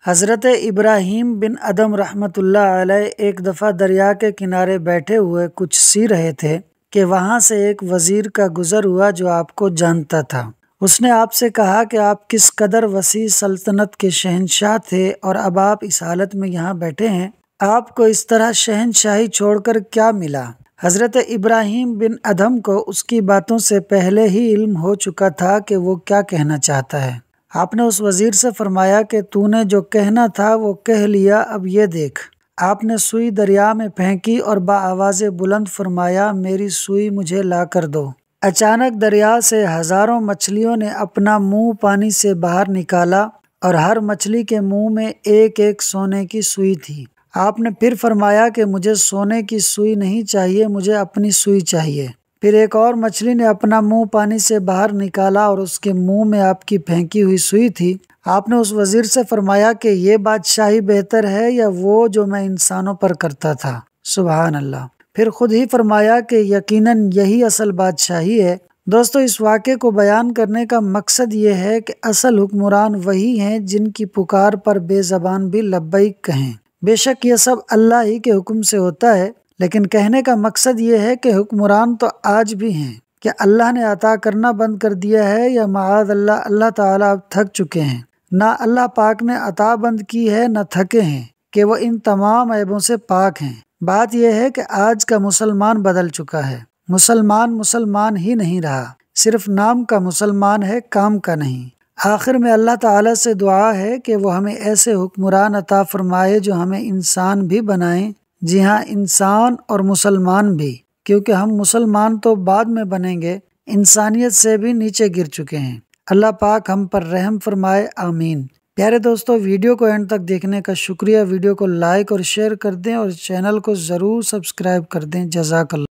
حضرت ابراہیم بن ادم رحمۃ اللہ علیہ ایک دفعہ دریا کے کنارے بیٹھے ہوئے کچھ سی رہے تھے کہ وہاں سے ایک وزیر کا گزر ہوا جو آپ کو جانتا تھا۔ اس نے آپ سے کہا کہ آپ کس قدر وسیع سلطنت کے شہنشاہ تھے اور اب آپ اس حالت میں یہاں بیٹھے ہیں، آپ کو اس طرح شہنشاہی چھوڑ کر کیا ملا؟ حضرت ابراہیم بن ادم کو اس کی باتوں سے پہلے ہی علم ہو چکا تھا کہ وہ کیا کہنا چاہتا ہے۔ آپ نے اس وزیر سے فرمایا کہ تو نے جو کہنا تھا وہ کہہ لیا، اب یہ دیکھ۔ آپ نے سوئی دریا میں پھینکی اور بآواز بلند فرمایا، میری سوئی مجھے لا کر دو۔ اچانک دریا سے ہزاروں مچھلیوں نے اپنا منہ پانی سے باہر نکالا اور ہر مچھلی کے منہ میں ایک ایک سونے کی سوئی تھی۔ آپ نے پھر فرمایا کہ مجھے سونے کی سوئی نہیں چاہیے، مجھے اپنی سوئی چاہیے۔ پھر ایک اور مچھلی نے اپنا منہ پانی سے باہر نکالا اور اس کے منہ میں آپ کی پھینکی ہوئی سوئی تھی۔ آپ نے اس وزیر سے فرمایا کہ یہ بادشاہی بہتر ہے یا وہ جو میں انسانوں پر کرتا تھا؟ سبحان اللہ۔ پھر خود ہی فرمایا کہ یقیناً یہی اصل بادشاہی ہے۔ دوستو، اس واقعے کو بیان کرنے کا مقصد یہ ہے کہ اصل حکمران وہی ہیں جن کی پکار پر بے زبان بھی لبیک کہیں۔ بے شک یہ سب اللہ ہی کے حکم سے ہوتا ہے، لیکن کہنے کا مقصد یہ ہے کہ حکمران تو آج بھی ہیں۔ کیا اللہ نے عطا کرنا بند کر دیا ہے یا معاذ اللہ اللہ تعالیٰ اب تھک چکے ہیں؟ نہ اللہ پاک نے عطا بند کی ہے نہ تھکے ہیں کہ وہ ان تمام عیبوں سے پاک ہیں۔ بات یہ ہے کہ آج کا مسلمان بدل چکا ہے۔ مسلمان ہی نہیں رہا، صرف نام کا مسلمان ہے، کام کا نہیں۔ آخر میں اللہ تعالیٰ سے دعا ہے کہ وہ ہمیں ایسے حکمران عطا فرمائے جو ہمیں انسان بھی بنائیں، جی ہاں، انسان اور مسلمان بھی، کیونکہ ہم مسلمان تو بعد میں بنیں گے، انسانیت سے بھی نیچے گر چکے ہیں۔ اللہ پاک ہم پر رحم فرمائے، آمین۔ پیارے دوستو، ویڈیو کو اینڈ تک دیکھنے کا شکریہ۔ ویڈیو کو لائک اور شیئر کر دیں اور چینل کو ضرور سبسکرائب کر دیں۔ جزاک اللہ۔